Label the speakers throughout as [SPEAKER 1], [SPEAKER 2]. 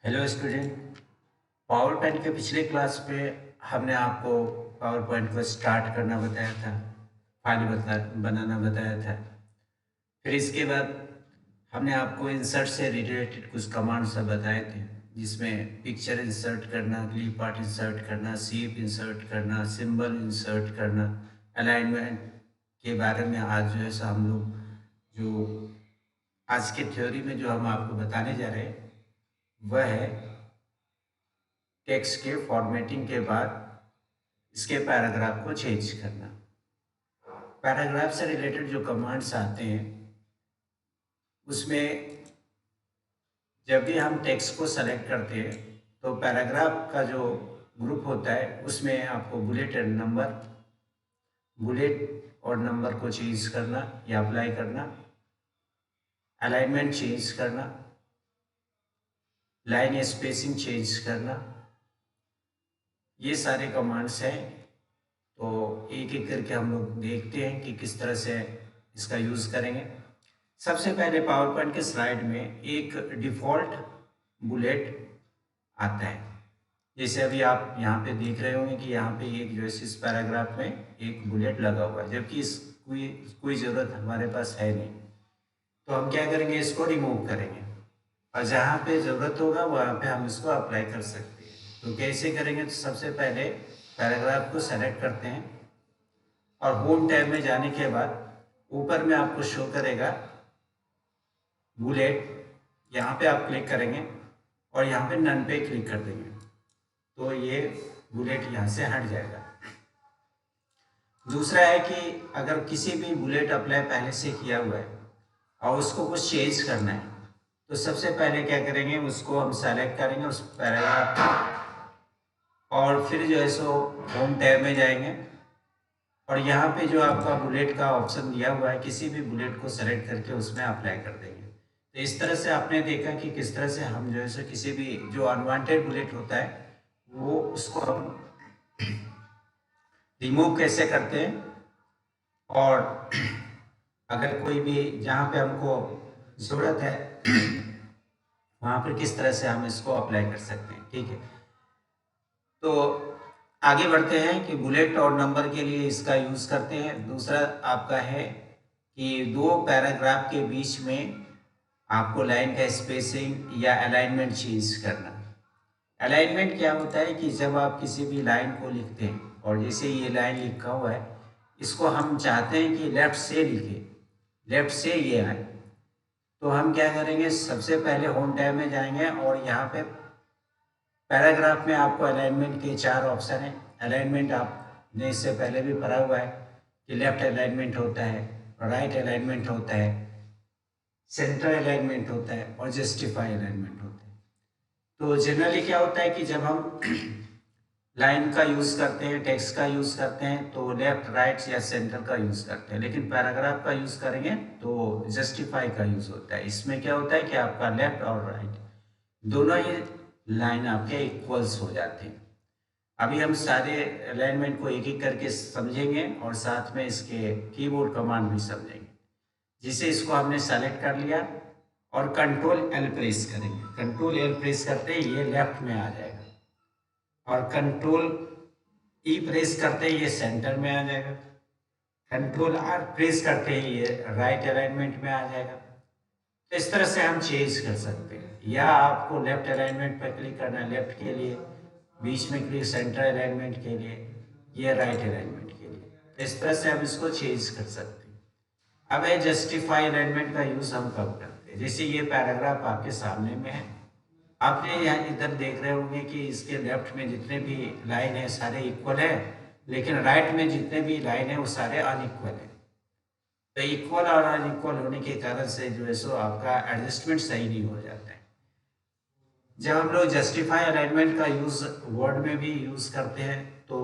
[SPEAKER 1] Hello student. Power point के पिछले class में हमने आपको पावर पॉइंट को स्टार्ट करना बताया था, बनाना बताया था। फिर इसके बाद हमने आपको इंसर्ट से रिलेटेड कुछ कमांड्स बताए थे, जिसमें पिक्चर इंसर्ट करना, क्लिप आर्ट इंसर्ट करना, शेप इंसर्ट करना, सिंबल इंसर्ट करना, अलाइनमेंट के बारे में आज जो है सो हम लोग जो आज के थ्योरी में जो हम आपको बताने जा रहे हैं वह है टेक्स्ट के फॉर्मेटिंग के बाद इसके पैराग्राफ को चेंज करना। पैराग्राफ से रिलेटेड जो कमांड्स आते हैं उसमें जब भी हम टेक्स्ट को सेलेक्ट करते हैं तो पैराग्राफ का जो ग्रुप होता है उसमें आपको बुलेट और नंबर को चेंज करना या अप्लाई करना, अलाइनमेंट चेंज करना, लाइन स्पेसिंग चेंज करना, ये सारे कमांड्स हैं। तो एक एक करके हम लोग देखते हैं कि किस तरह से इसका यूज़ करेंगे। सबसे पहले पावर पॉइंट के स्लाइड में एक डिफ़ॉल्ट बुलेट आता है, जैसे अभी आप यहाँ पे देख रहे होंगे कि यहाँ पे एक जो है इस पैराग्राफ में एक बुलेट लगा हुआ है, जबकि इस कोई ज़रूरत हमारे पास है नहीं। तो हम क्या करेंगे, इसको रिमूव करेंगे और जहाँ पे ज़रूरत होगा वहाँ पे हम इसको अप्लाई कर सकते हैं। तो कैसे करेंगे, तो सबसे पहले पैराग्राफ को सेलेक्ट करते हैं और होम टैब में जाने के बाद ऊपर में आपको शो करेगा बुलेट, यहाँ पे आप क्लिक करेंगे और यहाँ पे नन पे क्लिक कर देंगे तो ये बुलेट यहाँ से हट जाएगा। दूसरा है कि अगर किसी भी बुलेट अप्लाई पहले से किया हुआ है और उसको कुछ चेंज करना है तो सबसे पहले क्या करेंगे, उसको हम सेलेक्ट करेंगे उस पैराग्राफ और फिर जो है सो होम टैब में जाएंगे और यहाँ पे जो आपका बुलेट का ऑप्शन दिया हुआ है किसी भी बुलेट को सेलेक्ट करके उसमें अप्लाई कर देंगे। तो इस तरह से आपने देखा कि किस तरह से हम जो है सो किसी भी जो अनवांटेड बुलेट होता है वो उसको हम रिमूव कैसे करते हैं और अगर कोई भी जहाँ पे हमको ज़रूरत है वहाँ पर किस तरह से हम इसको अप्लाई कर सकते हैं। ठीक है, तो आगे बढ़ते हैं कि बुलेट और नंबर के लिए इसका यूज़ करते हैं। दूसरा आपका है कि दो पैराग्राफ के बीच में आपको लाइन का स्पेसिंग या अलाइनमेंट चेंज करना। अलाइनमेंट क्या होता है कि जब आप किसी भी लाइन को लिखते हैं और जैसे ये लाइन लिखा हुआ है इसको हम चाहते हैं कि लेफ्ट से लिखे, लेफ्ट से ये आए, तो हम क्या करेंगे, सबसे पहले होम टैब में जाएंगे और यहाँ पे पैराग्राफ में आपको अलाइनमेंट के 4 ऑप्शन हैं। अलाइनमेंट आपने इससे पहले भी पढ़ा हुआ है कि लेफ्ट अलाइनमेंट होता है, राइट अलाइनमेंट होता है, सेंटर अलाइनमेंट होता है और जस्टिफाई अलाइनमेंट होता है। तो जनरली क्या होता है कि जब हम लाइन का यूज़ करते हैं, टेक्स्ट का यूज़ करते हैं तो लेफ्ट, राइट या सेंटर का यूज़ करते हैं, लेकिन पैराग्राफ का यूज़ करेंगे तो जस्टिफाई का यूज़ होता है। इसमें क्या होता है कि आपका लेफ्ट और राइट दोनों ही लाइन आपके इक्वल्स हो जाते हैं। अभी हम सारे अलाइनमेंट को एक एक करके समझेंगे और साथ में इसके कीबोर्ड कमांड भी समझेंगे। जिसे इसको हमने सेलेक्ट कर लिया और कंट्रोल एल प्रेस करेंगे, कंट्रोल एल प्रेस करते ही ये लेफ्ट में आ जाएगा और कंट्रोल ई प्रेस करते ही ये सेंटर में आ जाएगा, कंट्रोल आर प्रेस करते ही ये राइट अलाइनमेंट में आ जाएगा। तो इस तरह से हम चेंज कर सकते हैं, या आपको लेफ्ट अलाइनमेंट पर क्लिक करना है लेफ्ट के लिए, बीच में क्लिक सेंटर अलाइनमेंट के लिए, ये राइट अलाइनमेंट के लिए। तो इस तरह से हम इसको चेंज कर सकते हैं। अब है जस्टिफाई अलाइनमेंट का यूज़ हम कब करते हैं, जैसे ये पैराग्राफ आपके सामने में है, आपने यहाँ इधर देख रहे होंगे कि इसके लेफ्ट में जितने भी लाइन है सारे इक्वल है, लेकिन राइट में जितने भी लाइन है वो सारे अनइक्वल है। तो इक्वल और अनइक्वल होने के कारण से जो है सो आपका एडजस्टमेंट सही नहीं हो जाता है। जब हम लोग जस्टिफाई अलाइनमेंट का यूज़ वर्ड में भी यूज़ करते हैं तो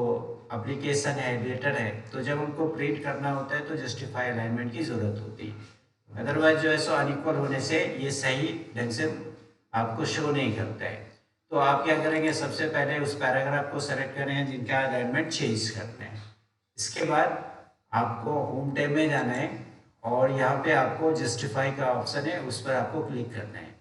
[SPEAKER 1] एप्लीकेशन है, लेटर है, तो जब हमको प्रिंट करना होता है तो जस्टिफाई अलाइनमेंट की ज़रूरत होती है। अदरवाइज जो है सो अनइक्वल होने से ये सही ढंग से आपको शो नहीं करता है। तो आप क्या करेंगे, सबसे पहले उस पैराग्राफ को सेलेक्ट करें जिनका अलाइनमेंट चेंज करना है। इसके बाद आपको होम टैब में जाना है और यहाँ पे आपको जस्टिफाई का ऑप्शन है, उस पर आपको क्लिक करना है।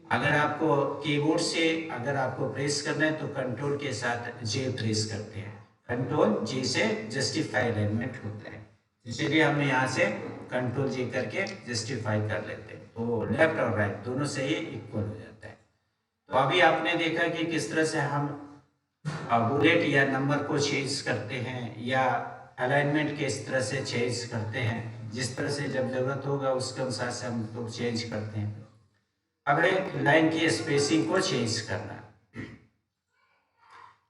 [SPEAKER 1] अगर आपको कीबोर्ड से अगर आपको प्रेस करना है तो कंट्रोल के साथ जे प्रेस करते हैं, कंट्रोल जे से जस्टिफाई अलाइनमेंट होता है। चलिए हम यहाँ से कंट्रोल जे करके जस्टिफाई कर लेते हैं, तो लेफ्ट और राइट दोनों से ही इक्वल हो जाता है। तो अभी आपने देखा कि किस तरह से हम बुलेट या नंबर को चेंज करते हैं या अलाइनमेंट किस तरह से चेंज करते हैं, जिस तरह से जब जरूरत होगा उसके अनुसार से हम लोग चेंज करते हैं। अब एक लाइन की स्पेसिंग को चेंज करना,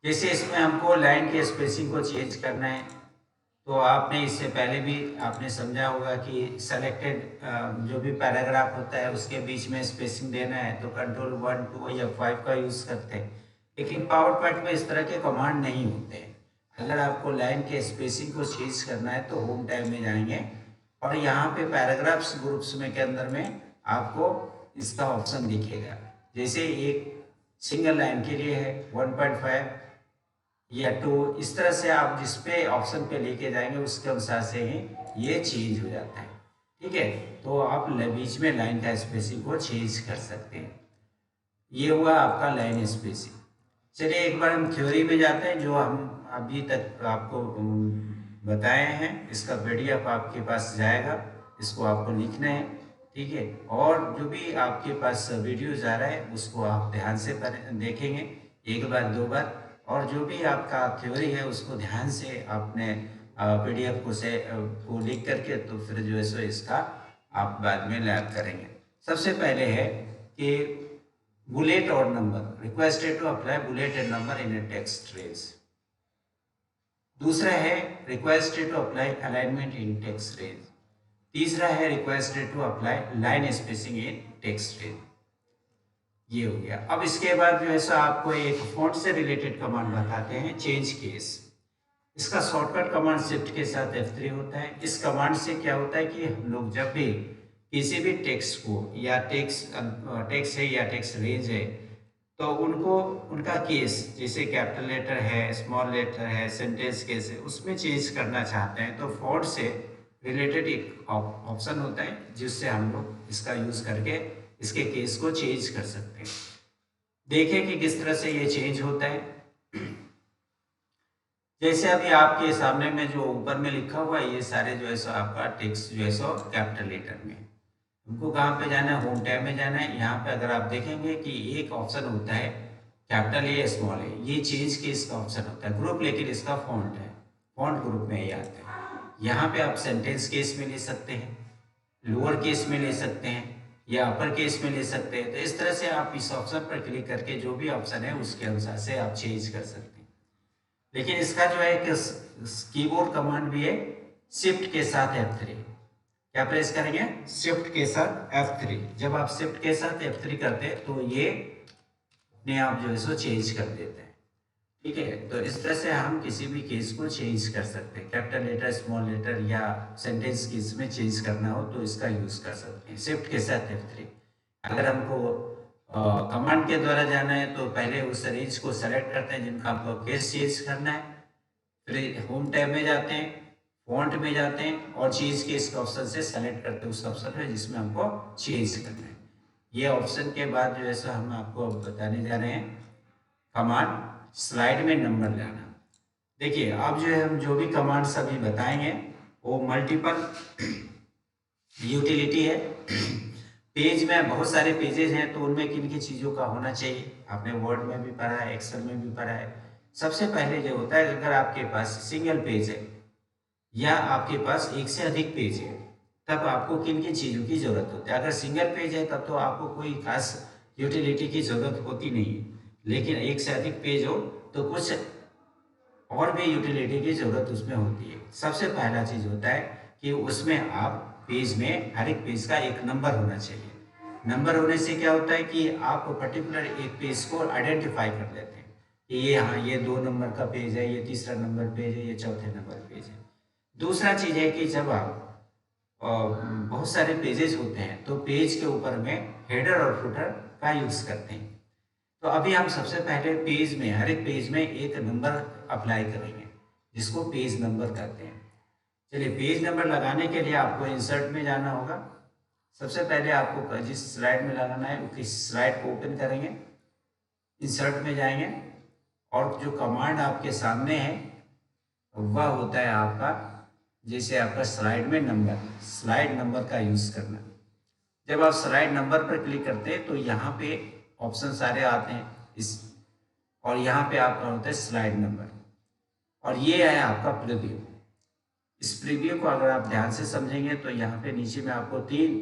[SPEAKER 1] जैसे इसमें हमको लाइन की स्पेसिंग को चेंज करना है, तो आपने इससे पहले भी आपने समझा होगा कि सेलेक्टेड जो भी पैराग्राफ होता है उसके बीच में स्पेसिंग देना है तो कंट्रोल 1 2 या 5 का यूज करते हैं। लेकिन पावर पॉइंट में इस तरह के कमांड नहीं होते हैं। अगर आपको लाइन के स्पेसिंग को चेंज करना है तो होम टैब में जाएंगे और यहाँ पे पैराग्राफ्स ग्रुप्स में के अंदर में आपको इसका ऑप्शन दिखेगा। जैसे एक सिंगल लाइन के लिए है 1.5 या 2, इस तरह से आप जिस पे ऑप्शन पे लेके जाएंगे उसके अनुसार से ही ये चेंज हो जाता है। ठीक है, तो आप बीच में लाइन का स्पेसिंग को चेंज कर सकते हैं। ये हुआ आपका लाइन स्पेसिंग। चलिए एक बार हम थ्योरी में जाते हैं, जो हम अभी तक आपको बताए हैं। इसका पीडीएफ आपके पास जाएगा, इसको आपको लिखना है। ठीक है, और जो भी आपके पास वीडियो जा रहा है उसको आप ध्यान से देखेंगे एक बार दो बार, और जो भी आपका थ्योरी है उसको ध्यान से आपने पीडीएफ को लिख करके तो फिर जो है सो इसका आप बाद में लैब करेंगे। सबसे पहले है कि बुलेट और number, requested to apply bullet and number in a text range. दूसरा है requested to apply alignment in text range. तीसरा है requested to apply line spacing in text range. ये हो गया। अब इसके बाद जो है सो आपको एक फॉन्ट से रिलेटेड कमांड बताते हैं, चेंज केस। इसका शॉर्टकट कमांड शिफ्ट के साथ F3 होता है। इस कमांड से क्या होता है कि हम लोग जब भी किसी भी टेक्स्ट को या टेक्स्ट है या टेक्स्ट रेंज है तो उनको उनका केस, जैसे कैपिटल लेटर है, स्मॉल लेटर है, सेंटेंस केस है, उसमें चेंज करना चाहते हैं तो फॉन्ट से रिलेटेड एक ऑप्शन होता है जिससे हम लोग इसका यूज करके इसके केस को चेंज कर सकते हैं। देखें कि किस तरह से ये चेंज होता है। जैसे अभी आपके सामने में जो ऊपर में लिखा हुआ है ये सारे जो है सो आपका टेक्स्ट जो है सो कैपिटल लेटर में। हमको कहाँ पे जाना है, होम टैब में जाना है। यहाँ पे अगर आप देखेंगे कि एक ऑप्शन होता है कैपिटल ए स्मॉल ए, ये चेंज केस का ऑप्शन होता है ग्रुप, लेकिन इसका फॉन्ट है, फॉन्ट ग्रुप में ये आता है। यहाँ पे आप सेंटेंस केस में ले सकते हैं, लोअर केस में ले सकते हैं या अपर केस में ले सकते हैं। तो इस तरह से आप इस ऑप्शन पर क्लिक करके जो भी ऑप्शन है उसके अनुसार से आप चेंज कर सकते हैं। लेकिन इसका जो है कि कीबोर्ड कमांड भी है, शिफ्ट के साथ F3। क्या प्रेस करेंगे, शिफ्ट के साथ F3। जब आप शिफ्ट के साथ F3 करते हैं तो ये अपने आप जो है सो चेंज कर देते हैं। ठीक है, तो इस तरह से हम किसी भी केस को चेंज कर सकते हैं। कैपिटल लेटर, स्मॉल लेटर या सेंटेंस केस में चेंज करना हो तो इसका यूज कर सकते हैं, शिफ्ट के साथ F3। अगर हमको कमांड के द्वारा जाना है तो पहले उस रेंज को सेलेक्ट करते हैं जिनका हमको केस चेंज करना है, फिर होम टैब में जाते हैं, फॉन्ट में जाते हैं और चेंज केस के ऑप्शन से सेलेक्ट करते हैं उस ऑप्शन में जिसमें हमको चेंज करना है। ये ऑप्शन के बाद जो है सो हम आपको बताने जा रहे हैं कमांड स्लाइड में नंबर लाना। देखिए अब जो है हम जो भी कमांड्स अभी बताएंगे वो मल्टीपल यूटिलिटी है। पेज में बहुत सारे पेजेस हैं तो उनमें किन किन चीज़ों का होना चाहिए, आपने वर्ड में भी पढ़ा है, एक्सेल में भी पढ़ा है। सबसे पहले जो होता है अगर आपके पास सिंगल पेज है या आपके पास एक से अधिक पेज है तब आपको किन किन चीज़ों की जरूरत होती है। अगर सिंगल पेज है तब तो आपको कोई खास यूटिलिटी की जरूरत होती नहीं है, लेकिन एक से अधिक पेज हो तो कुछ और भी यूटिलिटी की जरूरत उसमें होती है। सबसे पहला चीज होता है कि उसमें आप पेज में हर एक पेज का एक नंबर होना चाहिए। नंबर होने से क्या होता है कि आप पर्टिकुलर एक पेज को आइडेंटिफाई कर लेते हैं कि ये हाँ ये 2 नंबर का पेज है, ये तीसरा नंबर पेज है, ये चौथे नंबर पेज है। दूसरा चीज है कि जब आप बहुत सारे पेजेस होते हैं तो पेज के ऊपर में हेडर और फुटर का यूज करते हैं। तो अभी हम सबसे पहले पेज में हर एक पेज में एक नंबर अप्लाई करेंगे जिसको पेज नंबर कहते हैं। चलिए पेज नंबर लगाने के लिए आपको इंसर्ट में जाना होगा, सबसे पहले आपको जिस स्लाइड में लगाना है उस स्लाइड को ओपन करेंगे, इंसर्ट में जाएंगे और जो कमांड आपके सामने है वह होता है आपका, जैसे आपका स्लाइड में नंबर, स्लाइड नंबर का यूज करना। जब आप स्लाइड नंबर पर क्लिक करते हैं तो यहाँ पे ऑप्शन सारे आते हैं इस, और यहाँ पे आपका होता है स्लाइड नंबर, और ये है आपका प्रीव्यू। इस प्रीव्यू को अगर आप ध्यान से समझेंगे तो यहाँ पे नीचे में आपको 3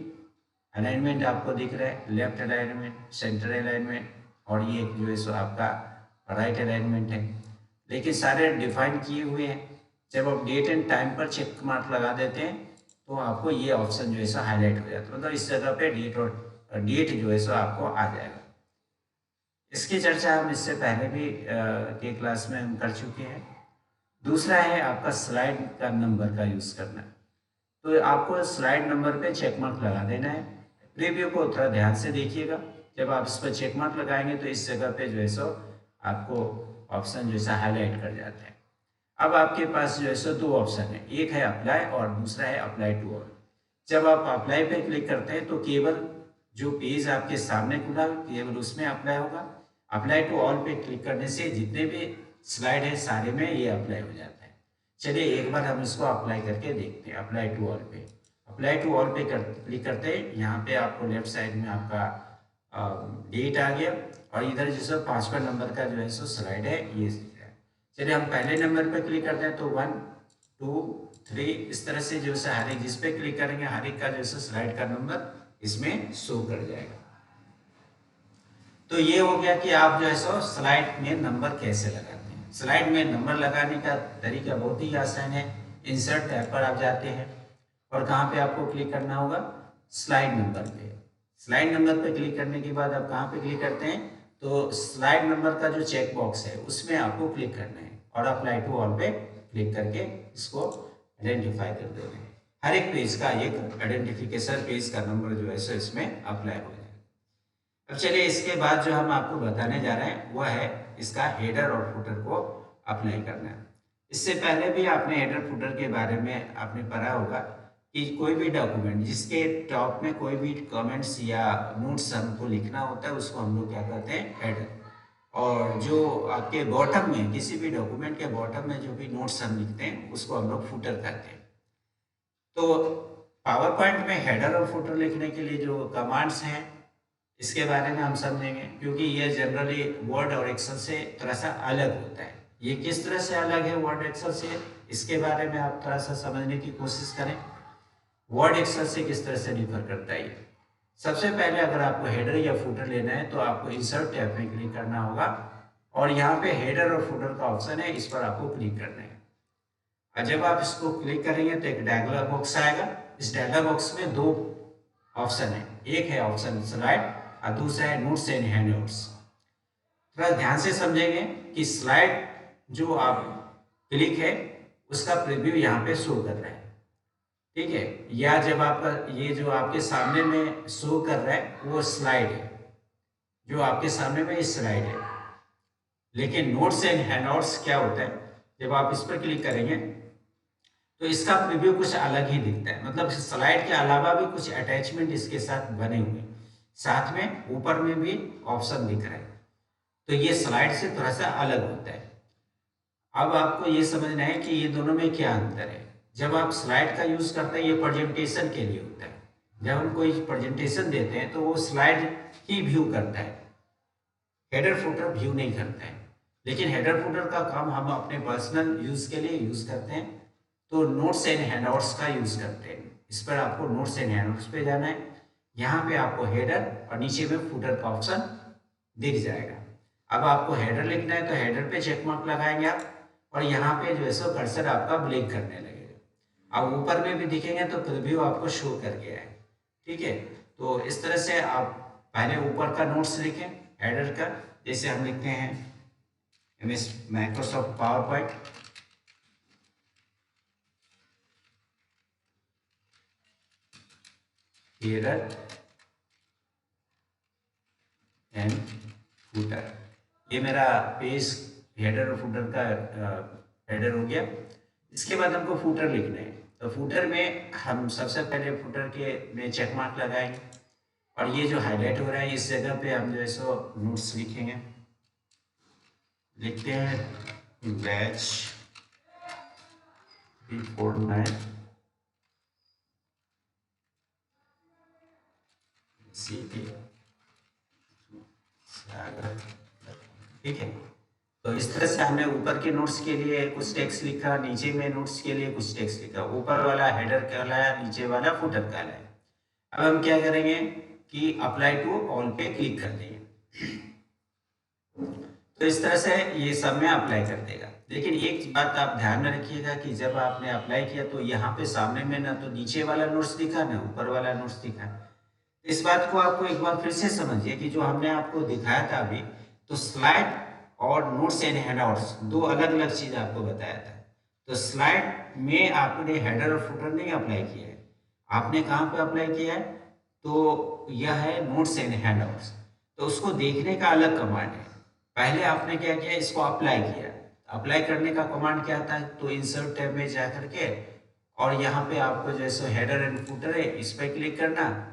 [SPEAKER 1] अलाइनमेंट आपको दिख रहा है, लेफ्ट अलाइनमेंट, सेंटर अलाइनमेंट और ये जो है सो आपका राइट अलाइनमेंट है, लेकिन सारे डिफाइन किए हुए हैं। जब आप डेट एंड टाइम पर चेक मार्क लगा देते हैं तो आपको ये ऑप्शन जो है सो हाईलाइट हो जाता है, मतलब इस जगह पे डेट जो है सो आपको आ जाएगा। इसकी चर्चा हम इससे पहले भी के क्लास में हम कर चुके हैं। दूसरा है आपका स्लाइड का नंबर का यूज करना, तो आपको स्लाइड नंबर पे चेक मार्क लगा देना है। प्रीव्यू को थोड़ा ध्यान से देखिएगा, जब आप इस पर चेक मार्क लगाएंगे तो इस जगह पे जो है सो आपको ऑप्शन जो है हाईलाइट कर जाता है। अब आपके पास जो है सो 2 ऑप्शन है, एक है अप्लाई और दूसरा है अप्लाई टू ऑल। जब आप अप्लाई पे क्लिक करते हैं तो केवल जो पेज आपके सामने खुला केवल उसमें अप्लाई होगा। अप्लाई टू ऑल पे क्लिक करने से जितने भी स्लाइड है सारे में ये अप्लाई हो जाता है। चलिए एक बार हम इसको अप्लाई करके देखते हैं। अप्लाई टू ऑल पे, अप्लाई टू ऑल पे क्लिक करते हैं, यहाँ पे आपको लेफ्ट साइड में आपका डेट आ गया और इधर जैसे 5वां नंबर का जो है सो स्लाइड है ये। चलिए हम पहले नंबर पर क्लिक करते हैं तो 1 2 3 इस तरह से जो है हर एक जिस पे क्लिक करेंगे हर एक का जो है स्लाइड का नंबर इसमें शो कर जाएगा। तो ये हो गया कि आप जो है सो स्लाइड में नंबर कैसे लगाते हैं। स्लाइड में नंबर लगाने का तरीका बहुत ही आसान है। इंसर्ट टैब पर आप जाते हैं और कहाँ पे आपको क्लिक करना होगा, स्लाइड नंबर पे। स्लाइड नंबर पे क्लिक करने के बाद आप कहाँ पे क्लिक करते हैं तो स्लाइड नंबर का जो चेक बॉक्स है उसमें आपको क्लिक करना है और अप्लाई टू ऑल पे क्लिक करके इसको आइडेंटिफाई कर देना है। हर एक पेज का एक आइडेंटिफिकेशन पेज का नंबर जो है सो इसमें अप्लाई हो जाएगा। अब चलिए इसके बाद जो हम आपको बताने जा रहे हैं वह है इसका हेडर और फुटर को अप्लाई करना है। इससे पहले भी आपने हेडर फुटर के बारे में आपने पढ़ा होगा कि कोई भी डॉक्यूमेंट जिसके टॉप में कोई भी कमेंट्स या नोट्स हमको लिखना होता है उसको हम लोग क्या कहते हैं, हेडर। और जो आपके बॉटम में किसी भी डॉक्यूमेंट के बॉटम में जो भी नोट्स हम लिखते हैं उसको हम लोग फुटर कहते हैं। तो पावर पॉइंट में हेडर और फुटर लिखने के लिए जो कमांड्स हैं इसके बारे में हम समझेंगे, क्योंकि ये जनरली वर्ड और एक्सेल से थोड़ा सा अलग होता है। ये किस तरह से अलग है वर्ड एक्सेल से, इसके बारे में आप थोड़ा सा समझने की कोशिश करें। वर्ड एक्सेल से किस तरह से डिफर करता है ये। सबसे पहले अगर आपको हेडर या फुटर लेना है तो आपको इंसर्ट टैब में क्लिक करना होगा और यहाँ पे हेडर और फुटर का ऑप्शन है, इस पर आपको क्लिक करना है। और जब आप इसको क्लिक करेंगे तो एक डायलॉग बॉक्स आएगा। इस डायलॉग बॉक्स में 2 ऑप्शन है, एक है ऑप्शन स्लाइड और दूसरा है नोट्स एंड हैंडआउट्स। थोड़ा ध्यान से समझेंगे कि स्लाइड जो आप क्लिक है उसका प्रीव्यू यहाँ पे शो कर रहा है, ठीक है। या जब आपका ये जो आपके सामने में शो कर रहा है वो स्लाइड है, जो आपके सामने में स्लाइड है। लेकिन नोट्स एंड हैंडआउट्स क्या होता है, जब आप इस पर क्लिक करेंगे तो इसका प्रीव्यू कुछ अलग ही दिखता है। मतलब स्लाइड के अलावा भी कुछ अटैचमेंट इसके साथ बने हुए हैं, साथ में ऊपर में भी ऑप्शन दिख रहा है, तो ये स्लाइड से थोड़ा सा अलग होता है। अब आपको ये समझना है कि ये दोनों में क्या अंतर है। जब आप स्लाइड का यूज करते हैं ये प्रेजेंटेशन के लिए होता है। जब हम कोई प्रेजेंटेशन देते हैं तो वो स्लाइड ही व्यू करता है, हेडर फुटर व्यू नहीं करता है। लेकिन हेडर फुटर का काम हम अपने पर्सनल यूज के लिए यूज करते हैं, तो नोट्स एंड हैंडआउट्स का यूज करते हैं। इस पर आपको नोट्स एंड हैंडआउट्स पे जाना है, यहाँ पे आपको हेडर और नीचे में फुटर का ऑप्शन दिख जाएगा। अब आपको हेडर लिखना है तो हेडर पे चेक मार्क लगाएंगे आप और यहाँ पे जो है सो कर्सर आपका ब्लिंक करने लगेगा। अब ऊपर में भी दिखेंगे तो प्रीव्यू आपको शो कर गया है, ठीक है। तो इस तरह से आप पहले ऊपर का नोट्स लिखें हेडर का, जैसे हम लिखते हैं MS Microsoft power point, header and footer. ये मेरा पेज हेडर और फुटर का हेडर हो गया। इसके बाद हमको फुटर लिखना है। तो फुटर में हम सबसे पहले फुटर के में चेक मार्क लगाएंगे और ये जो हाईलाइट हो रहा है इस जगह पे हम जो है सो नोट्स लिखेंगे। लिखते हैं बैच 349 सीटी, ठीक है। तो इस तरह से हमने ऊपर के नोट्स के लिए कुछ टेक्स्ट लिखा, नीचे में नोट्स के लिए कुछ टेक्स्ट लिखा। ऊपर वाला हेडर कहलाया, नीचे वाला फुटर कहलाया। अब हम क्या करेंगे कि अप्लाई टू ऑल पे क्लिक कर देंगे। तो इस तरह से ये सब में अप्लाई कर देगा। लेकिन एक बात आप ध्यान में रखिएगा कि जब आपने अप्लाई किया तो यहाँ पे सामने में ना तो नीचे वाला नोट्स दिखा ना ऊपर वाला नोट्स दिखा। इस बात को आपको एक बार फिर से समझिए कि जो हमने आपको दिखाया था अभी, तो स्लाइड और नोट्स एंड हैंडआउट्स दो अलग अलग चीज आपको बताया था। तो स्लाइड में आपने हेडर और फुटर नहीं अप्लाई किया है, आपने कहाँ पे अप्लाई किया है, तो यह है नोट्स एंड हैंडआउट्स। तो उसको देखने का अलग कमांड है। पहले आपने क्या किया, इसको अप्लाई किया। अप्लाई करने का कमांड क्या आता है, तो इंसर्ट टैब में जा करके और यहाँ पे आपको जैसे हेडर एंड फुटर है इस पर क्लिक करना।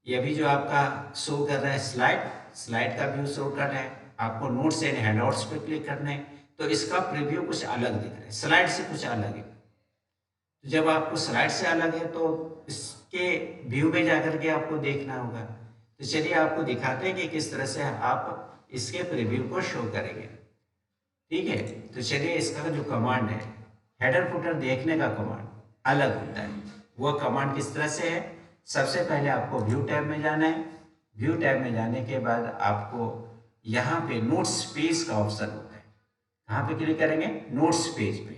[SPEAKER 1] ये भी जो आपका शो कर रहा है स्लाइड का व्यू शो कर रहा है, आपको नोट्स एंड हैंडआउट्स पे क्लिक करना है। तो इसका प्रीव्यू कुछ अलग दिख रहा है, स्लाइड से कुछ अलग है। तो जब आपको स्लाइड से अलग है तो इसके व्यू में जाकर के आपको देखना होगा। तो चलिए आपको दिखाते हैं कि किस तरह से आप इसके प्रीव्यू को शो करेंगे, ठीक है। तो चलिए इसका जो कमांड है, हेडर फुटर देखने का कमांड अलग होता है। वो कमांड किस तरह से है, सबसे पहले आपको व्यू टैब में जाना है। व्यू टैब में जाने के बाद आपको यहाँ पे नोट्स पेज का ऑप्शन होता है, कहाँ पे क्लिक करेंगे, नोट्स पेज पे।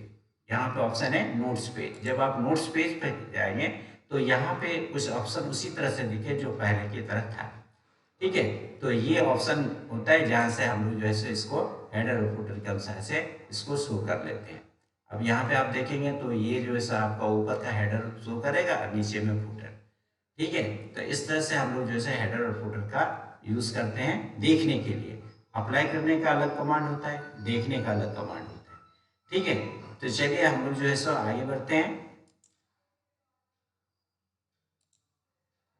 [SPEAKER 1] यहाँ पे ऑप्शन है नोट्स पेज। जब आप नोट्स पेज पे जाएंगे तो यहाँ पे कुछ ऑप्शन उसी तरह से दिखे जो पहले की तरह था, ठीक है। तो ये ऑप्शन होता है जहाँ से हम लोग जो है इसको हेडर और फुटर के अनुसार से इसको शो कर लेते हैं। अब यहाँ पे आप देखेंगे तो ये जो है आपका ऊपर का हेडर शो करेगा और नीचे में फुटर, ठीक है। तो इस तरह से हम लोग जो है हेडर और फुटर का यूज करते हैं देखने के लिए। अप्लाई करने का अलग कमांड होता है, देखने का अलग कमांड होता है, ठीक है। तो चलिए हम लोग जो है सो आगे बढ़ते हैं।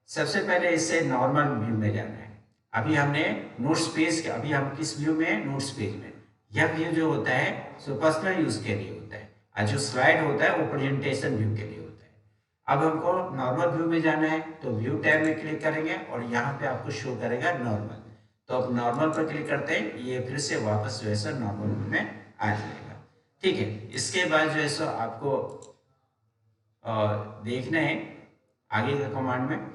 [SPEAKER 1] सबसे पहले इससे नॉर्मल व्यू में जाना है। अभी हमने नोट्स पेज, अभी हम किस व्यू में, नोट्स पेज में। यह व्यू जो होता है सो पर्सनल यूज के लिए होता है और जो स्लाइड होता है वो प्रेजेंटेशन व्यू के लिए होता है। अब हमको नॉर्मल व्यू में जाना है तो व्यू टैब में क्लिक करेंगे और यहाँ पे आपको शो करेगा नॉर्मल। तो अब नॉर्मल पर क्लिक करते हैं, ये फिर से वापस जो है सो नॉर्मल व्यू में आ जाएगा, ठीक है। इसके बाद जो है सो आपको देखना है आगे का कमांड में।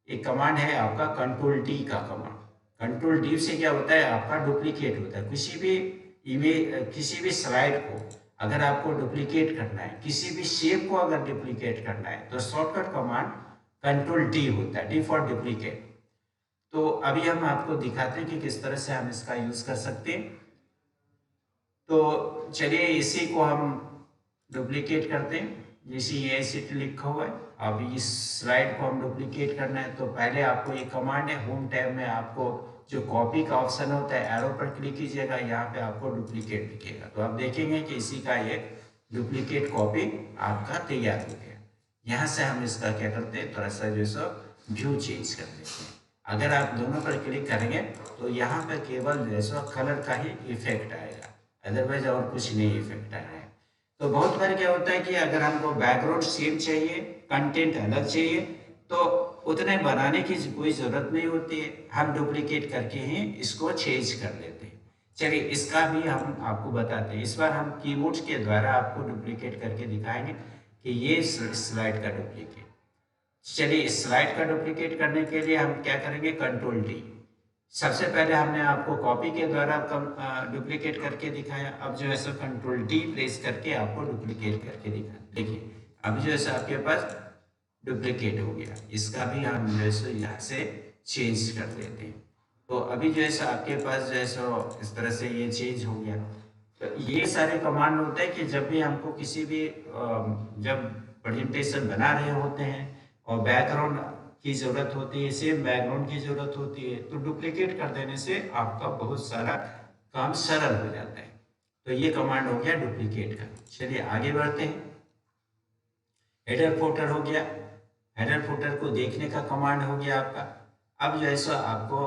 [SPEAKER 1] एक कमांड है आपका कंट्रोल डी का कमांड। कंट्रोल डी से क्या होता है, आपका डुप्लीकेट होता है। किसी भी इमेज, किसी भी स्लाइड को अगर आपको डुप्लीकेट करना है, किसी भी शेप को अगर डुप्लीकेट करना है तो शॉर्टकट कमांड कंट्रोल डी होता है, डी फॉर डुप्लीकेट। तो अभी हम आपको दिखाते हैं कि किस तरह से हम इसका यूज कर सकते हैं। तो चलिए इसी को हम डुप्लीकेट करते हैं। जैसे ये सीट लिखा हुआ है, अब इस स्लाइड को हम डुप्लीकेट करना है तो पहले आपको ये कमांड है, होम टैब में आपको जो कॉपी का ऑप्शन होता है एरो पर क्लिक कीजिएगा, यहाँ पे आपको डुप्लीकेट दिखेगा। तो आप देखेंगे कि इसी का ये डुप्लीकेट कॉपी आपका तैयार हो गया। यहाँ से हम इसका क्या करते हैं, थोड़ा सा जो सो व्यू चेंज कर देते हैं। अगर आप दोनों पर क्लिक करेंगे तो यहाँ पर केवल जो सो कलर का ही इफेक्ट आएगा, अदरवाइज और कुछ नहीं इफेक्ट आ रहा है। तो बहुत बार क्या होता है कि अगर हमको बैकग्राउंड सेम चाहिए, कंटेंट अलग चाहिए, तो उतने बनाने की कोई जरूरत नहीं होती है, हम डुप्लीकेट करके ही इसको चेंज कर लेते हैं। चलिए इसका भी हम आपको बताते हैं। इस बार हम कीबोर्ड के द्वारा आपको डुप्लीकेट करके दिखाएंगे कि ये स्लाइड का डुप्लीकेट। चलिए इस स्लाइड का डुप्लीकेट करने के लिए हम क्या करेंगे, कंट्रोल डी। सबसे पहले हमने आपको कॉपी के द्वारा डुप्लीकेट करके दिखाया, अब जो है सो कंट्रोल डी प्रेस करके आपको डुप्लीकेट करके दिखा। देखिए अभी जो है सो आपके पास डुप्लीकेट हो गया। इसका भी हम जो है सो यहाँ से चेंज कर देते हैं। तो अभी जो है सो आपके पास जो है सो इस तरह से ये चेंज हो गया। तो ये सारे कमांड होते हैं कि जब भी हमको किसी भी जब प्रेजेंटेशन बना रहे होते हैं और बैकग्राउंड की जरूरत होती है, सेम बैकग्राउंड की जरूरत होती है, तो डुप्लीकेट कर देने से आपका बहुत सारा काम सरल हो जाता है। तो ये कमांड हो गया डुप्लीकेट का। चलिए आगे बढ़ते हैं। हेडर फुटर हो गया, हेडर फुटर को देखने का कमांड हो गया आपका। अब जो है सो आपको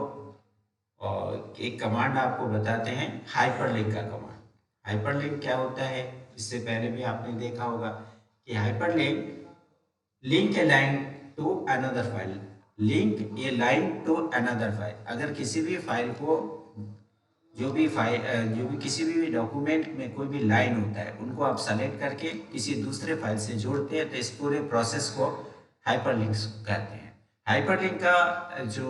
[SPEAKER 1] एक कमांड आपको बताते हैं, हाइपरलिंक का कमांड। हाइपरलिंक क्या होता है, इससे पहले भी आपने देखा होगा कि hyperlink link a line to another file, link a line to another file. अगर किसी भी फाइल को, जो भी किसी भी डॉक्यूमेंट में कोई भी लाइन होता है, उनको आप सेलेक्ट करके किसी दूसरे फाइल से जोड़ते हैं, तो इस पूरे प्रोसेस को हाइपरलिंक कहते हैं। हाइपरलिंक का जो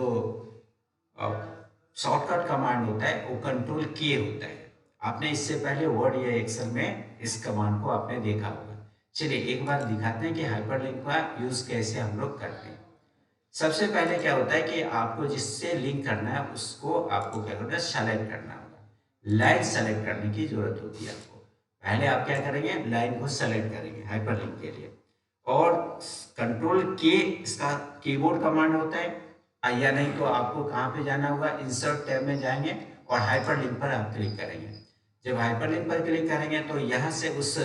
[SPEAKER 1] शॉर्टकट कमांड होता है वो कंट्रोल के होता है। आपने इससे पहले वर्ड या एक्सेल में इस कमांड को आपने देखा होगा। चलिए एक बार दिखाते हैं कि हाइपरलिंक का यूज कैसे हम लोग करते हैं। सबसे पहले क्या होता है कि आपको जिससे लिंक करना है उसको आपको क्या करना है, सेलेक्ट करना होगा। लाइन सेलेक्ट करने की जरूरत होती है आपको। पहले आप क्या करेंगे, लाइन को सेलेक्ट करेंगे हाइपरलिंक के लिए, और कंट्रोल के इसका कीबोर्ड कमांड होता है। या नहीं तो आपको कहाँ पे जाना होगा, इंसर्ट टैब में जाएंगे और हाइपरलिंक पर आप क्लिक करेंगे। जब हाइपरलिंक पर क्लिक करेंगे तो यहाँ से उस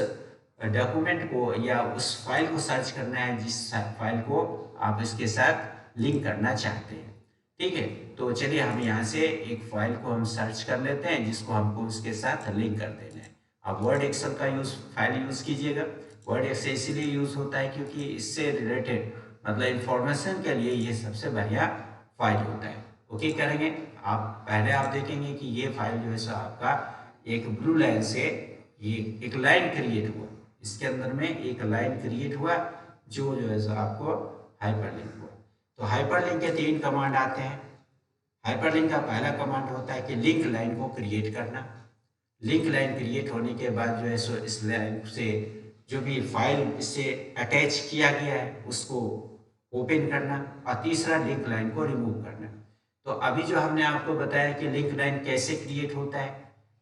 [SPEAKER 1] डॉक्यूमेंट को या उस फाइल को सर्च करना है जिस फाइल को आप इसके साथ लिंक करना चाहते हैं। ठीक है, तो चलिए हम यहाँ से एक फाइल को हम सर्च कर लेते हैं जिसको हमको उसके साथ लिंक कर देना है। आप वर्ड एक्सेल का फाइल यूज कीजिएगा। वर्ड एक्सेल इसीलिए यूज होता है क्योंकि इससे रिलेटेड मतलब इंफॉर्मेशन के लिए ये सबसे बढ़िया फाइल होता है। ओके करेंगे आप। पहले आप देखेंगे कि ये फाइल जो है सो आपका एक ब्लू लाइन से ये एक लाइन क्रिएट हुआ, इसके अंदर में एक लाइन क्रिएट हुआ जो है सो आपको हाइपरलिंक हुआ। तो हाइपरलिंक के 3 कमांड आते हैं। हाइपरलिंक का पहला कमांड होता है कि लिंक लाइन को क्रिएट करना। लिंक लाइन क्रिएट होने के बाद जो है सो इस लाइन से जो भी फाइल इससे अटैच किया गया है उसको ओपन करना, और तीसरा लिंक लाइन को रिमूव करना। तो अभी जो हमने आपको बताया कि लिंक लाइन कैसे क्रिएट होता है,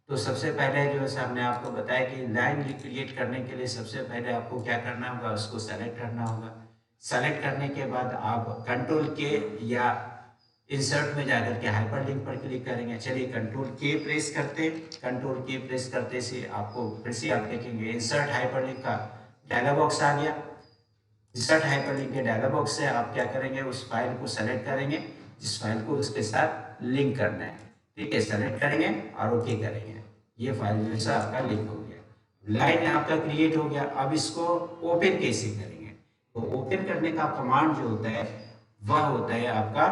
[SPEAKER 1] तो सबसे पहले जो है हमने आपको बताया कि लाइन क्रिएट करने के लिए सबसे पहले आपको क्या करना होगा, उसको सेलेक्ट करना होगा। सेलेक्ट करने के बाद आप कंट्रोल के या इंसर्ट में जाकर के हाइपरलिंक पर क्लिक करेंगे। चलिए कंट्रोल के प्रेस करते हैं। कंट्रोल के प्रेस करते से आपको फिर से आप देखेंगे इंसर्ट हाइपरलिंक का डायलॉग बॉक्स आ गया। इंसर्ट हाइपरलिंक के डायलॉग बॉक्स से आप क्या करेंगे, उस फाइल को सेलेक्ट करेंगे जिस फाइल को उसके साथ लिंक करना है। ठीक है, सेलेक्ट करेंगे और ओके करेंगे। ये फाइल जो है आपका लिंक हो गया, लाइन आपका क्रिएट हो गया। अब इसको ओपन कैसे करेंगे, तो ओपन करने का कमांड जो होता है वह होता है आपका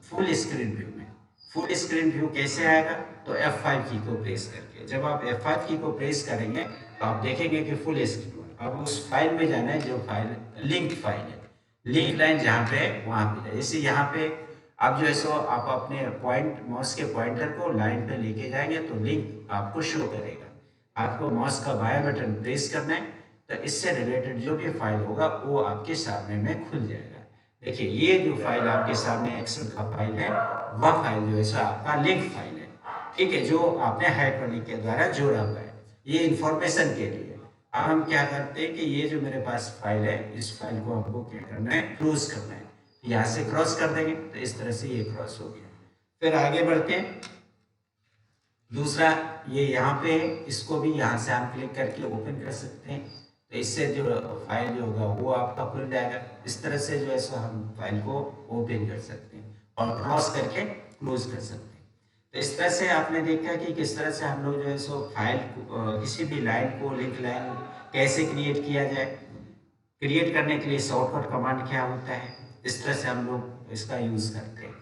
[SPEAKER 1] फुल स्क्रीन व्यू में। फुल स्क्रीन व्यू कैसे आएगा, तो F5 की को प्रेस करके। जब आप F5 की को प्रेस करेंगे तो आप देखेंगे कि फुल स्क्रीन। अब उस फाइल में जाना है जो फाइल लिंक फाइल है, लिंक लाइन जहाँ पे है वहाँ पे जाए। जैसे यहाँ पे आप जो है सो आप अपने माउस के पॉइंटर को लाइन पे लेके जाएंगे तो लिंक आपको शो करेगा। आपको माउस का बायां बटन प्रेस करना है तो इससे रिलेटेड जो भी फाइल होगा वो आपके सामने में खुल जाएगा। देखिए ये जो फाइल आपके सामने एक्सेल का फाइल है वह फाइल जो है सो आपका लिंक फाइल है। ठीक है, जो आपने हाइपरलिंक के द्वारा जोड़ा हुआ है। ये इंफॉर्मेशन के लिए। अब हम क्या करते हैं कि ये जो मेरे पास फाइल है इस फाइल को हमको क्या करना है, क्लोज करना है। यहाँ से क्रॉस कर देंगे तो इस तरह से ये क्रॉस हो गया। फिर आगे बढ़ते हैं। दूसरा ये यहाँ पे है, इसको भी यहाँ से हम क्लिक करके ओपन कर सकते हैं। तो इससे जो फाइल जो होगा वो आपका खुल जाएगा। इस तरह से जो है सो हम फाइल को ओपन कर सकते हैं और क्रॉस करके क्लोज कर सकते हैं। तो इस तरह से आपने देखा कि किस तरह से हम लोग जो है सो फाइल किसी भी लाइन को, लिंक लाइन कैसे क्रिएट किया जाए। क्रिएट करने के लिए शॉर्टकट कमांड क्या होता है, इस तरह से हम लोग इसका यूज करते हैं।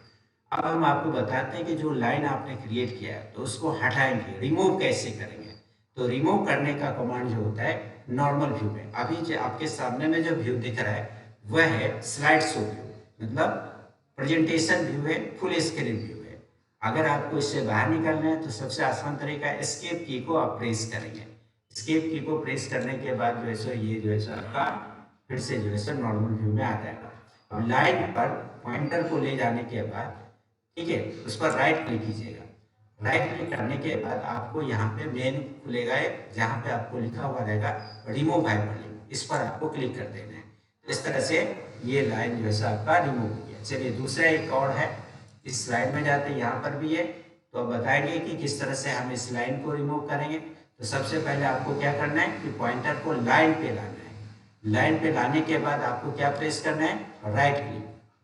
[SPEAKER 1] अब हम आपको बताते हैं कि जो लाइन आपने क्रिएट किया है तो उसको हटाएंगे, रिमूव कैसे करेंगे। तो रिमूव करने का कमांड जो होता है नॉर्मल व्यू में, अभी जो आपके सामने में जो व्यू दिख रहा है वह है स्लाइड शो व्यू, मतलब प्रेजेंटेशन व्यू है, फुल स्क्रीन व्यू है। अगर आपको इससे बाहर निकलना है तो सबसे आसान तरीका एस्केप की को आप प्रेस करेंगे। एस्केप की को प्रेस करने के बाद जो है सो ये जो है सो आपका फिर से जो है सो नॉर्मल व्यू में आ जाएगा। अब लाइन पर पॉइंटर को ले जाने के बाद, ठीक है, उस पर राइट क्लिक कीजिएगा। राइट क्लिक करने के बाद आपको यहाँ पे मेन खुलेगा जहाँ पे आपको लिखा हुआ रहेगा रिमूव हाइपरलिंक, इस पर आपको क्लिक कर देना है। इस तरह से ये लाइन जो है आपका रिमूव हो गया। चलिए दूसरा एक और है, इस स्लाइड में जाते हैं, यहाँ पर भी है। तो अब बताएंगे कि किस तरह से हम इस लाइन को रिमूव करेंगे। तो सबसे पहले आपको क्या करना है कि पॉइंटर को लाइन पे लाना है। लाइन पे लाने के बाद आपको क्या प्रेस करना है,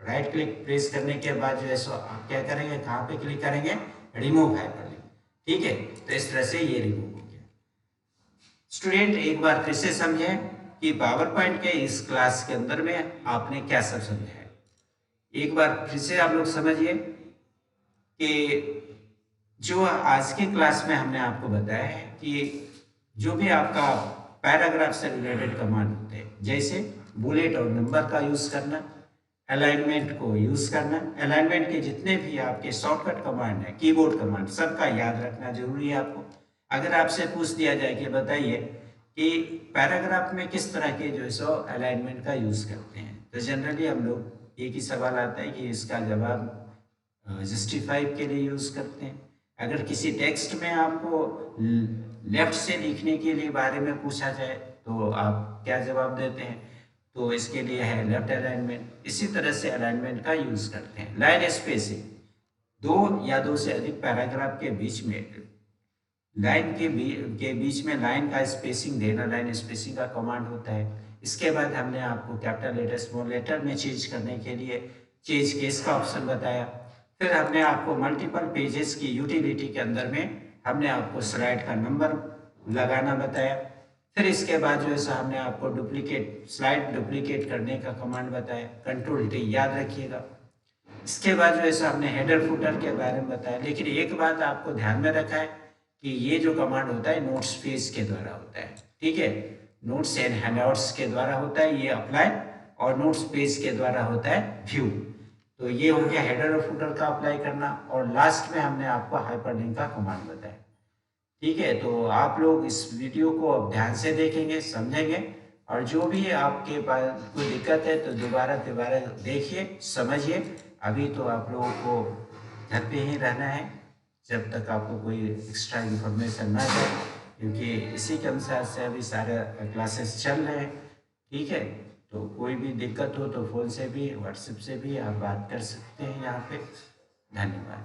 [SPEAKER 1] राइट क्लिक प्रेस करने के बाद जो है सो आप क्या करेंगे, कहाँ पे क्लिक करेंगे, रिमूव हाइपरलिंक। ठीक है, तो इस तरह से ये रिमूव हो गया। स्टूडेंट एक बार फिर से समझें कि पावर पॉइंट के इस क्लास के अंदर में आपने क्या सब समझा है। एक बार फिर से आप लोग समझिए कि जो आज के क्लास में हमने आपको बताया है कि जो भी आपका पैराग्राफ से रिलेटेड कमांड होते हैं, जैसे बुलेट और नंबर का यूज करना, अलाइनमेंट को यूज करना, अलाइनमेंट के जितने भी आपके शॉर्टकट कमांड है, कीबोर्ड कमांड, सबका याद रखना जरूरी है आपको। अगर आपसे पूछ दिया जाए कि बताइए कि पैराग्राफ में किस तरह के जो है सो अलाइनमेंट का यूज करते हैं, तो जनरली हम लोग एक ही सवाल आता है कि इसका जवाब जस्टिफाई के लिए यूज करते हैं। अगर किसी टेक्स्ट में आपको लेफ्ट से लिखने के लिए बारे में पूछा जाए तो आप क्या जवाब देते हैं, तो इसके लिए है लेफ्ट अलाइनमेंट। इसी तरह से अलाइनमेंट का यूज करते हैं। लाइन स्पेसिंग, दो या दो से अधिक पैराग्राफ के बीच में लाइन के बीच में लाइन का स्पेसिंग देना, लाइन स्पेसिंग का कमांड होता है। इसके बाद हमने आपको कैपिटल लेटर स्मॉल लेटर में चेंज करने के लिए चेंज केस का ऑप्शन बताया। फिर हमने आपको मल्टीपल पेजेस की यूटिलिटी के अंदर में हमने आपको स्लाइड का नंबर लगाना बताया। फिर इसके बाद जो है सो हमने आपको स्लाइड डुप्लीकेट करने का कमांड बताया, कंट्रोल टी याद रखिएगा। इसके बाद जो है सो हमने हेडर फुटर के बारे में बताया। लेकिन एक बात आपको ध्यान में रखा है कि ये जो कमांड होता है नोट्स पेज के द्वारा होता है। ठीक है, नोट्स एंड हैंडआउट्स के द्वारा होता है ये अप्लाई, और नोट्स पेज के द्वारा होता है व्यू। तो ये हो गया हेडर और फुटर का अप्लाई करना, और लास्ट में हमने आपको हाइपरलिंक का कमांड बताया। ठीक है, तो आप लोग इस वीडियो को अब ध्यान से देखेंगे, समझेंगे, और जो भी आपके पास कोई दिक्कत है तो दोबारा देखिए, समझिए। अभी तो आप लोगों को घर पे ही रहना है जब तक आपको कोई एक्स्ट्रा इन्फॉर्मेशन ना जाए, क्योंकि इसी के अनुसार से अभी सारे क्लासेस चल रहे हैं। ठीक है, तो कोई भी दिक्कत हो तो फ़ोन से भी, व्हाट्सएप से भी आप बात कर सकते हैं यहाँ पे। धन्यवाद।